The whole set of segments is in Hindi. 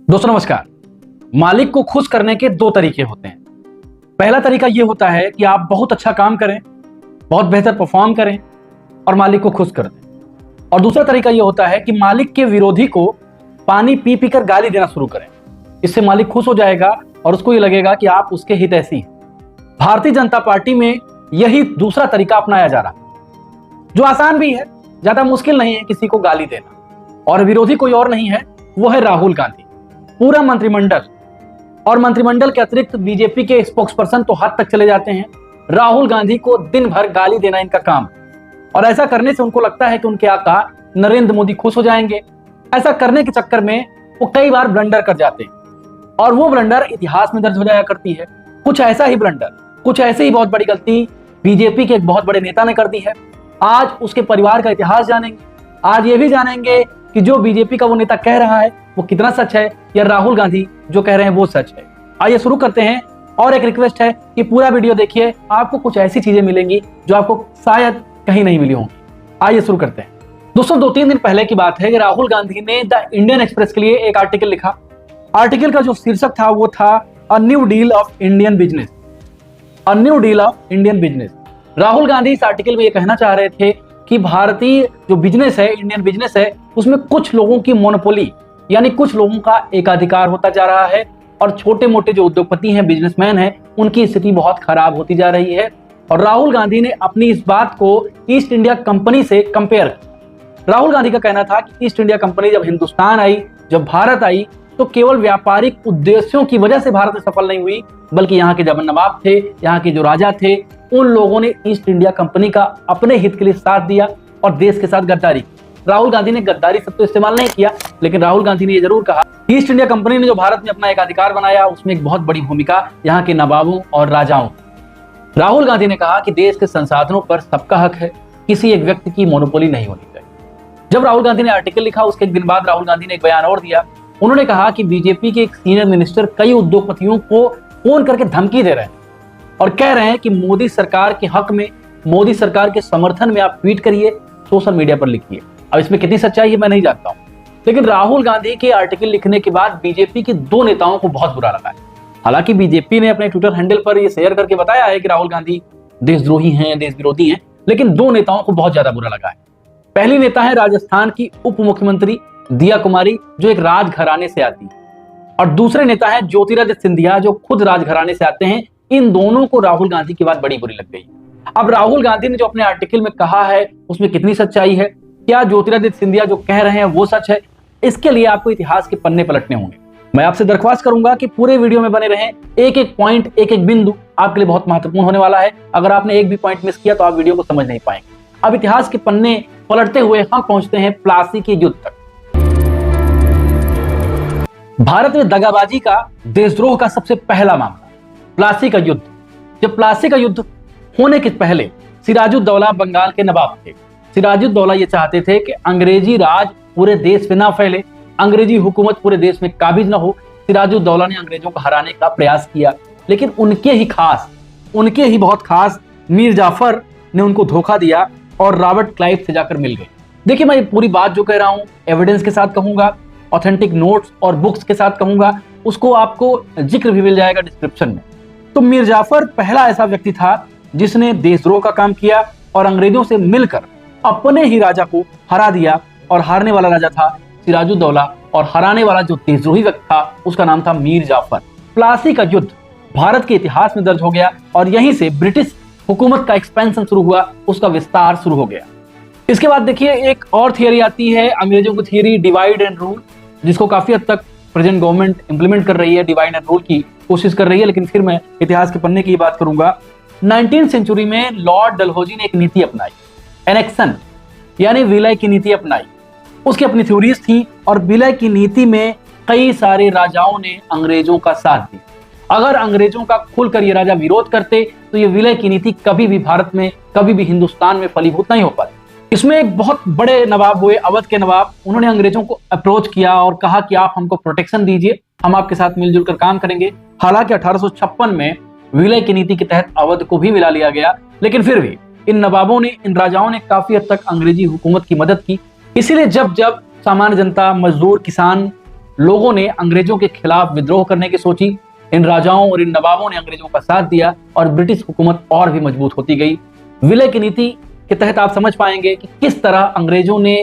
दोस्तों नमस्कार। मालिक को खुश करने के दो तरीके होते हैं। पहला तरीका यह होता है कि आप बहुत अच्छा काम करें, बहुत बेहतर परफॉर्म करें और मालिक को खुश कर दें। और दूसरा तरीका यह होता है कि मालिक के विरोधी को पानी पी पी कर गाली देना शुरू करें। इससे मालिक खुश हो जाएगा और उसको ये लगेगा कि आप उसके हितैषी हैं। भारतीय जनता पार्टी में यही दूसरा तरीका अपनाया जा रहा है, जो आसान भी है, ज्यादा मुश्किल नहीं है किसी को गाली देना। और विरोधी कोई और नहीं है, वो है राहुल गांधी। पूरा मंत्रिमंडल और मंत्रिमंडल के अतिरिक्त बीजेपी के स्पोक्सपर्सन तो हद तक चले जाते हैं। राहुल गांधी को दिन भर गाली देना इनका काम है और ऐसा करने से उनको लगता है कि उनके आका नरेंद्र मोदी खुश हो जाएंगे। ऐसा करने के चक्कर में वो कई बार ब्लंडर कर जाते हैं और वो ब्लंडर इतिहास में दर्ज हो जाया करती है। कुछ ऐसा ही ब्लंडर, कुछ ऐसी ही बहुत बड़ी गलती बीजेपी के एक बहुत बड़े नेता ने कर दी है। आज उसके परिवार का इतिहास जानेंगे। आज ये भी जानेंगे कि जो बीजेपी का वो नेता कह रहा है वो कितना सच है या राहुल गांधी जो कह रहे हैं वो सच है। आइए शुरू करते हैं। और एक रिक्वेस्ट है कि पूरा वीडियो देखिए, आपको कुछ ऐसी चीजें मिलेंगी जो आपको शायद कहीं नहीं मिली होंगी। आइए शुरू करते हैं। दोस्तों 2-3 दिन पहले की बात है कि राहुल गांधी ने द इंडियन एक्सप्रेस के लिए एक आर्टिकल लिखा। आर्टिकल का जो शीर्षक था वो था a new deal of Indian business. A new deal of Indian business. Rahul Gandhi इस आर्टिकल में ये कहना चाह रहे थे कि भारतीय जो बिजनेस है, इंडियन बिजनेस है, उसमें कुछ लोगों की मोनोपोली यानी कुछ लोगों का एकाधिकार होता जा रहा है और छोटे मोटे जो उद्योगपति हैं, बिजनेसमैन हैं, उनकी स्थिति बहुत खराब होती जा रही है। और राहुल गांधी ने अपनी इस बात को ईस्ट इंडिया कंपनी से कंपेयर किया। राहुल गांधी का कहना था कि ईस्ट इंडिया कंपनी जब हिंदुस्तान आई, जब भारत आई, तो केवल व्यापारिक उद्देश्यों की वजह से भारत में सफल नहीं हुई, बल्कि यहाँ के जब नवाब थे, यहाँ के जो राजा थे, उन लोगों ने ईस्ट इंडिया कंपनी का अपने हित के लिए साथ दिया और देश के साथ गद्दारी की। राहुल गांधी ने गद्दारी शब्द तो इस्तेमाल नहीं किया, लेकिन राहुल गांधी ने यह जरूर कहा ईस्ट इंडिया कंपनी ने जो भारत में अपना एक अधिकार बनाया, उसमें एक बहुत बड़ी भूमिका यहाँ के नवाबों और राजाओं। राहुल गांधी ने कहा कि देश के संसाधनों पर सबका हक है, किसी एक व्यक्ति की मोनोपोली नहीं होनी चाहिए। जब राहुल गांधी ने आर्टिकल लिखा, उसके एक दिन बाद राहुल गांधी ने एक बयान और दिया। उन्होंने कहा कि बीजेपी के एक सीनियर मिनिस्टर कई उद्योगपतियों को फोन करके धमकी दे रहे हैं और कह रहे हैं कि मोदी सरकार के हक में, मोदी सरकार के समर्थन में आप ट्वीट करिए, सोशल मीडिया पर लिखिए। अब इसमें कितनी सच्चाई है मैं नहीं जानता हूं, लेकिन राहुल गांधी के आर्टिकल लिखने के बाद बीजेपी के दो नेताओं को बहुत बुरा लगा है। हालांकि बीजेपी ने अपने ट्विटर हैंडल पर यह शेयर करके बताया है कि राहुल गांधी देशद्रोही हैं, देश विरोधी हैं, लेकिन दो नेताओं को बहुत ज्यादा बुरा लगा है। पहली नेता है राजस्थान की उप मुख्यमंत्री दिया कुमारी, जो एक राजघराने से आती है, और दूसरे नेता है ज्योतिरादित्य सिंधिया, जो खुद राजघराने से आते हैं। इन दोनों को राहुल गांधी की बात बड़ी बुरी लग गई। अब राहुल गांधी ने जो अपने आर्टिकल में कहा है उसमें कितनी सच्चाई है, क्या ज्योतिरादित्य सिंधिया जो कह रहे हैं वो सच है, इसके लिए आपको इतिहास के पन्ने पलटने होंगे। मैं आपसे दरख्वास्त करूंगा कि पूरे वीडियो में बने रहें। एक एक पॉइंट, एक एक बिंदु आपके लिए बहुत महत्वपूर्ण होने वाला है। अगर आपने एक भी पॉइंट मिस किया तो आप वीडियो को समझ नहीं पाएंगे। अब इतिहास के पन्ने पलटते हुए हम पहुंचते हैं प्लासी के युद्ध तक। भारत में दगाबाजी का, देशद्रोह का सबसे पहला मामला प्लासी का युद्ध। जब प्लासी का युद्ध होने के पहले सिराजुद्दौला बंगाल के नवाब थे। सिराजुद्दौला ये चाहते थे कि अंग्रेजी राज पूरे देश में ना फैले, अंग्रेजी हुकूमत पूरे देश में काबिज ना हो। सिराजुद्दौला ने अंग्रेजों को हराने का प्रयास किया, लेकिन उनके ही बहुत खास मीर जाफर ने उनको धोखा दिया और रॉबर्ट क्लाइव से जाकर मिल गए। देखिए, मैं ये पूरी बात जो कह रहा हूं एविडेंस के साथ कहूंगा, ऑथेंटिक नोट्स और बुक्स के साथ कहूंगा, उसको आपको जिक्र भी मिल जाएगा डिस्क्रिप्शन में। तो मीर जाफर पहला ऐसा व्यक्ति था जिसने देशद्रोह का काम किया और अंग्रेजों से मिलकर अपने ही राजा को हरा दिया। और हारने वाला राजा था सिराजुद्दौला और हराने वाला जो देशद्रोही व्यक्ति था उसका नाम था मीर जाफर। प्लासी का युद्ध भारत के इतिहास में दर्ज हो गया और यहीं से ब्रिटिश हुकूमत का एक्सपेंशन शुरू हुआ, उसका विस्तार शुरू हो गया। इसके बाद देखिए एक और थियरी आती है, अंग्रेजों की थियरी डिवाइड एंड रूल, जिसको काफी हद तक प्रेजेंट गवर्नमेंट इंप्लीमेंट कर रही है, डिवाइड एंड रूल की कोशिश कर रही है। लेकिन फिर मैं इतिहास के पन्ने की बात करूंगा। 19वीं सेंचुरी में लॉर्ड डलहौजी ने एक नीति अपनाई, एनेक्शन यानी विलय की नीति अपनाई। उसकी अपनी थ्योरीज थी और विलय की नीति में कई सारे राजाओं ने अंग्रेजों का साथ दिया। अगर अंग्रेजों का खुलकर ये राजा विरोध करते तो ये विलय की नीति कभी भी भारत में, कभी भी हिंदुस्तान में फलीभूत नहीं हो पाती। इसमें एक बहुत बड़े नवाब हुए, अवध के नवाब। उन्होंने अंग्रेजों को अप्रोच किया और कहा कि आप हमको प्रोटेक्शन दीजिए, हम आपके साथ मिलजुल कर काम करेंगे। हालांकि 1856 में विलय की नीति के तहत अवध को भी मिला लिया गया, लेकिन फिर भी इन नवाबों ने, इन राजाओं ने काफी हद तक अंग्रेजी हुकूमत की मदद की। इसीलिए जब जब सामान्य जनता, मजदूर, किसान लोगों ने अंग्रेजों के खिलाफ विद्रोह करने की सोची। इन राजाओं और इन नवाबों ने अंग्रेजों का साथ दिया और ब्रिटिश हुकूमत और भी मजबूत होती गई। विलय की नीति के तहत आप समझ पाएंगे कि किस तरह अंग्रेजों ने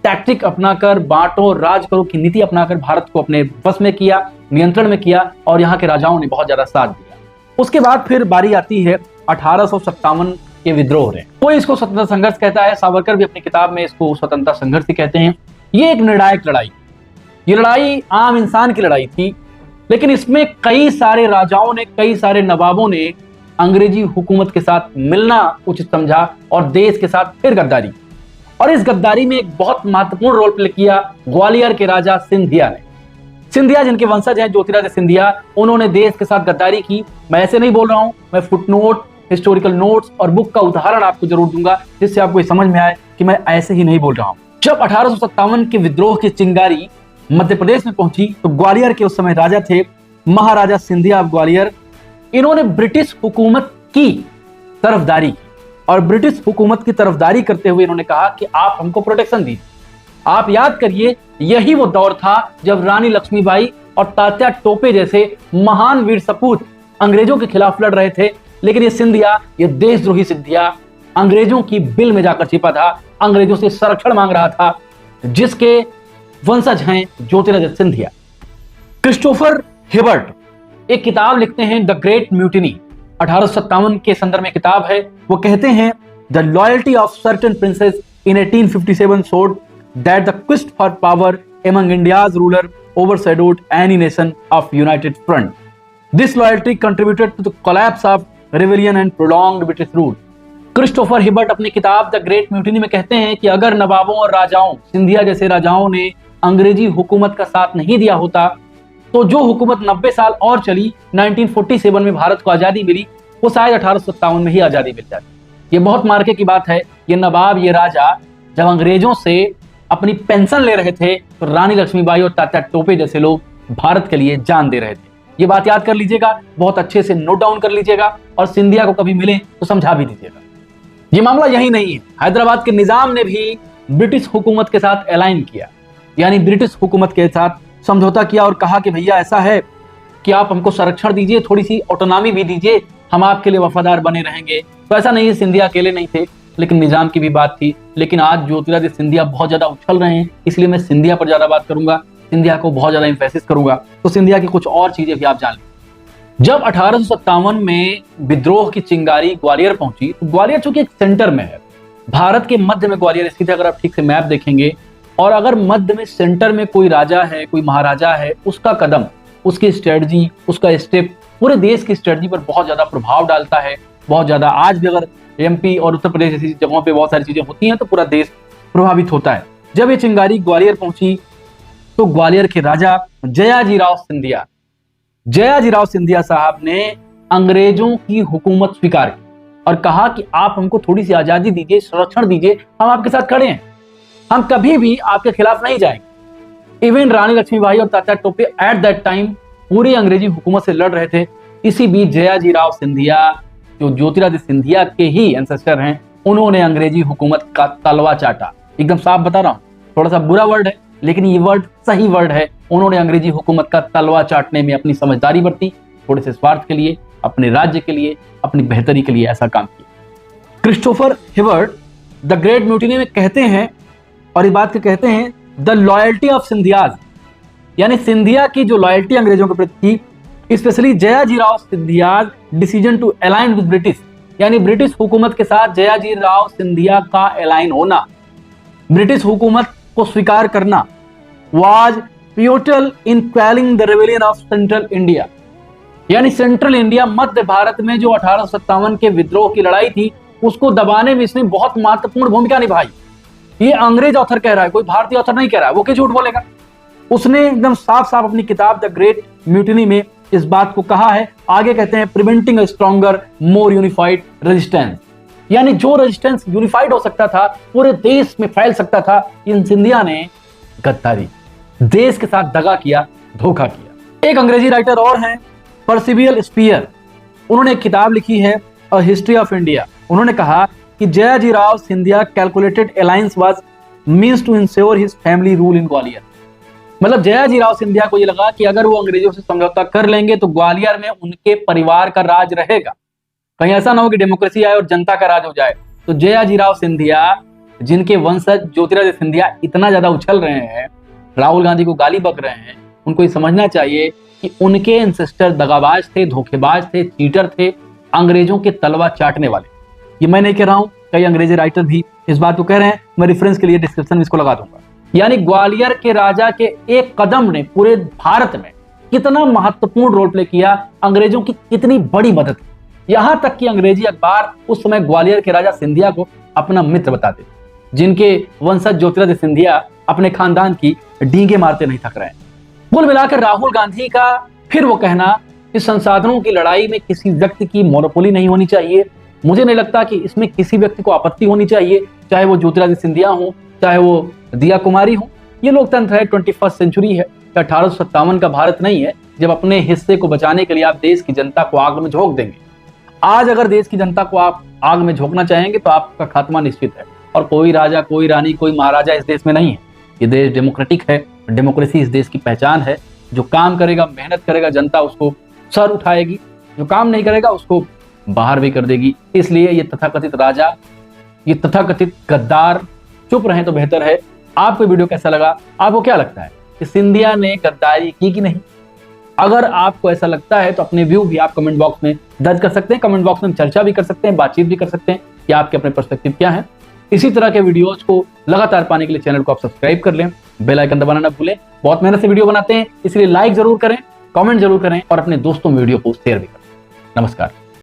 टैक्टिक अपनाकर, बांटो राज करो की नीति अपनाकर भारत को अपने वश में किया, नियंत्रण में किया, और यहाँ के राजाओं ने बहुत ज्यादा साथ दिया। उसके बाद फिर बारी आती है 1857 के विद्रोह में। कोई इसको स्वतंत्रता संघर्ष कहता है, सावरकर भी अपनी किताब में इसको स्वतंत्रता संघर्ष ही कहते हैं। ये एक निर्णायक लड़ाई, ये लड़ाई आम इंसान की लड़ाई थी, लेकिन इसमें कई सारे राजाओं ने, कई सारे नवाबों ने अंग्रेजी हुकूमत के साथ मिलना उचित समझा और देश के साथ फिर गद्दारी। और इस गद्दारी में एक बहुत महत्वपूर्ण रोल प्ले किया ग्वालियर के राजा सिंधिया ने। सिंधिया जिनके वंशज हैं ज्योतिरादित्य सिंधिया, उन्होंने देश के साथ गद्दारी की। मैं ऐसे नहीं बोल रहा हूं, मैं फुटनोट, हिस्टोरिकल नोट्स और बुक का उदाहरण आपको जरूर दूंगा जिससे आपको समझ में आए कि मैं ऐसे ही नहीं बोल रहा हूं। जब 1857 के विद्रोह की चिंगारी मध्य प्रदेश में पहुंची तो ग्वालियर के उस समय राजा थे महाराजा सिंधिया ऑफ ग्वालियर। इन्होंने ब्रिटिश हुकूमत की तरफदारी की और ब्रिटिश हुकूमत की तरफदारी करते हुए इन्होंने कहा कि आप हमको प्रोटेक्शन दीजिए। आप याद करिए, यही वो दौर था जब रानी लक्ष्मीबाई और तात्या टोपे जैसे महान वीर सपूत अंग्रेजों के खिलाफ लड़ रहे थे, लेकिन ये सिंधिया, ये देशद्रोही सिंधिया अंग्रेजों की बिल में जाकर छिपा था, अंग्रेजों से संरक्षण मांग रहा था, जिसके वंशज हैं ज्योतिरादित्य सिंधिया। क्रिस्टोफर हिबर्ट एक किताब लिखते हैं द ग्रेट म्यूटिनी, 1857 के संदर्भ में किताब है। वो कहते हैं the loyalty of certain princess in 1857 showed that the quest for power among India's ruler overshadowed any nation of united front. This loyalty contributed to the collapse of rebellion and prolonged British rule. Christopher Hibbert अपनी किताब द ग्रेट म्यूटिनी में कहते हैं कि अगर नवाबों और राजाओं, सिंधिया जैसे राजाओं ने अंग्रेजी हुकूमत का साथ नहीं दिया होता तो जो हुकूमत 90 साल और चली, 1947 में भारत को आजादी मिली, वो शायद 1857 में ही आजादी मिल जाती। ये बहुत मार्के की बात है। ये नवाब, ये राजा जब अंग्रेजों से अपनी पेंशन ले रहे थे तो रानी लक्ष्मीबाई और तात्या टोपे जैसे लोग भारत के लिए जान दे रहे थे। ये बात याद कर लीजिएगा, बहुत अच्छे से नोट डाउन कर लीजिएगा और सिंधिया को कभी मिले तो समझा भी दीजिएगा। ये मामला यही नहीं है, हैदराबाद के निजाम ने भी ब्रिटिश हुकूमत के साथ अलाइन किया, यानी ब्रिटिश हुकूमत के साथ समझौता किया और कहा कि भैया ऐसा है कि आप हमको संरक्षण दीजिए, थोड़ी सी ऑटोनॉमी भी दीजिए, हम आपके लिए वफादार बने रहेंगे। तो ऐसा नहीं है, सिंधिया अकेले नहीं थे, लेकिन निजाम की भी बात थी। लेकिन आज ज्योतिरादित्य सिंधिया बहुत ज्यादा उछल रहे हैं, इसलिए मैं सिंधिया पर ज्यादा बात करूंगा, सिंधिया को बहुत ज्यादा इंफेसिस करूंगा। तो सिंधिया की कुछ और चीजें भी आप जान लें। जब 1857 में विद्रोह की चिंगारी ग्वालियर पहुंची तो ग्वालियर चूंकि एक सेंटर में है, भारत के मध्य में ग्वालियर स्थित है। अगर आप ठीक से मैप देखेंगे और अगर मध्य में सेंटर में कोई राजा है, कोई महाराजा है, उसका कदम, उसकी स्ट्रेटजी, उसका स्टेप पूरे देश की स्ट्रेटजी पर बहुत ज्यादा प्रभाव डालता है, बहुत ज्यादा। आज भी अगर एमपी और उत्तर प्रदेश जैसी जगहों पे बहुत सारी चीजें होती हैं तो पूरा देश प्रभावित होता है। जब ये चिंगारी ग्वालियर पहुंची तो ग्वालियर के राजा जयाजीराव सिंधिया साहब ने अंग्रेजों की हुकूमत स्वीकार की और कहा कि आप हमको थोड़ी सी आजादी दीजिए, संरक्षण दीजिए, हम आपके साथ खड़े हैं, हम कभी भी आपके खिलाफ नहीं जाएंगे। इवन रानी लक्ष्मीबाई और Tatya Tope at that time पूरी अंग्रेजी हुकूमत से लड़ रहे थे। इसी बीच जयाजीराव सिंधिया, जो ज्योतिरादित्य सिंधिया के ही एंसेस्टर हैं, उन्होंने अंग्रेजी हुकूमत का तलवा चाटा। एकदम साफ बता रहा हूं, थोड़ा सा बुरा वर्ड है लेकिन ये वर्ड सही वर्ड है। उन्होंने अंग्रेजी हुकूमत का तलवा चाटने में अपनी समझदारी बरती, थोड़े से स्वार्थ के लिए, अपने राज्य के लिए, अपनी बेहतरी के लिए ऐसा काम किया। Christopher Hibbert the great mutiny में कहते हैं, और ये बात कहते हैं, द लॉयल्टी ऑफ सिंधियाज, यानी सिंधिया की जो लॉयल्टी अंग्रेजों के प्रति थी, specially Jayajirao Scindia's decision to align with British, यानी ब्रिटिश हुकूमत के साथ जयाजीराव सिंधिया का अलाइन होना, ब्रिटिश हुकूमत को स्वीकार करना, was pivotal in quelling the rebellion of central India, यानी सेंट्रल इंडिया, मध्य भारत में जो 1857 के विद्रोह की लड़ाई थी उसको दबाने में इसने बहुत महत्वपूर्ण भूमिका निभाई। ये अंग्रेज ऑथर कह रहा है, कोई भारतीय ऑथर नहीं कह रहा है, वो क्यों झूठ बोलेगा। उसने एकदम साफ साफ अपनी किताब द ग्रेट म्यूटिनी में इस बात को कहा है। आगे कहते हैं preventing a stronger more unified resistance, यानी जो रेजिस्टेंस यूनिफाइड हो सकता था, पूरे देश में फैल सकता था, इन सिंधिया ने गद्दारी, देश के साथ दगा किया, धोखा किया। एक अंग्रेजी राइटर और हैं पर्सिबियल स्पीयर, उन्होंने एक किताब लिखी है अ हिस्ट्री ऑफ इंडिया। उन्होंने कहा कि Jayajirao Scindia calculated alliance was means to ensure his family rule in Gwalior, मतलब जयाजीराव सिंधिया को यह लगा कि अगर वो अंग्रेजों से समझौता कर लेंगे तो ग्वालियर में उनके परिवार का राज रहेगा, कहीं ऐसा ना हो कि डेमोक्रेसी आए और जनता का राज हो जाए। तो जयाजीराव सिंधिया, जिनके वंशज ज्योतिरादित्य सिंधिया इतना ज्यादा उछल रहे हैं, राहुल गांधी को गाली बक रहे हैं, उनको ये समझना चाहिए कि उनके एंसेस्टर दगाबाज थे, धोखेबाज थे, चीटर थे, अंग्रेजों के तलवा चाटने वाले। ये मैं नहीं कह रहा हूं, कई अंग्रेजी राइटर भी इस बात को कह रहे हैं, मैं रेफरेंस के लिए डिस्क्रिप्शन में इसको लगा दूंगा। यानी ग्वालियर के राजा के एक कदम ने पूरे भारत में कितना महत्वपूर्ण रोल प्ले किया, अंग्रेजों की कितनी बड़ी मदद की। यहां तक कि अंग्रेजी अखबार उस समय ग्वालियर के राजा सिंधिया को अपना मित्र बताते, जिनके वंशज ज्योतिरादित्य सिंधिया अपने खानदान की डींगे मारते नहीं थक रहे हैं। कुल मिलाकर राहुल गांधी का फिर वो कहना कि संसाधनों की लड़ाई में किसी व्यक्ति की मोनोपोली नहीं होनी चाहिए, मुझे नहीं लगता कि इसमें किसी व्यक्ति को आपत्ति होनी चाहिए, चाहे वो ज्योतिरादित्य सिंधिया हो, चाहे वो दिया कुमारी हो। ये लोकतंत्र है, 21st सेंचुरी है, 1857 का भारत नहीं है जब अपने हिस्से को बचाने के लिए आप देश की जनता को आग में झोंक देंगे। आज अगर देश की जनता को आप आग में झोंकना चाहेंगे तो आपका खात्मा निश्चित है। और कोई राजा, कोई रानी, कोई महाराजा इस देश में नहीं है। ये देश डेमोक्रेटिक है, डेमोक्रेसी इस देश की पहचान है। जो काम करेगा, मेहनत करेगा, जनता उसको सर उठाएगी, जो काम नहीं करेगा उसको बाहर भी कर देगी। इसलिए ये तथाकथित राजा, ये तथाकथित गद्दार चुप रहे तो बेहतर है। आपको वीडियो कैसा लगा? आपको क्या लगता है कि सिंधिया ने गद्दारी की कि नहीं? अगर आपको ऐसा लगता है तो अपने व्यू भी आप कमेंट बॉक्स में दर्ज कर सकते हैं। कमेंट बॉक्स में चर्चा भी कर सकते हैं, बातचीत भी कर सकते हैं कि आपके अपने पर्सपेक्टिव क्या है। इसी तरह के वीडियोज को लगातार पाने के लिए चैनल को आप सब्सक्राइब कर लें, बेल आइकन दबाना ना भूलें। बहुत मेहनत से वीडियो बनाते हैं, इसलिए लाइक जरूर करें, कमेंट जरूर करें और अपने दोस्तों में वीडियो को शेयर भी करें। नमस्कार।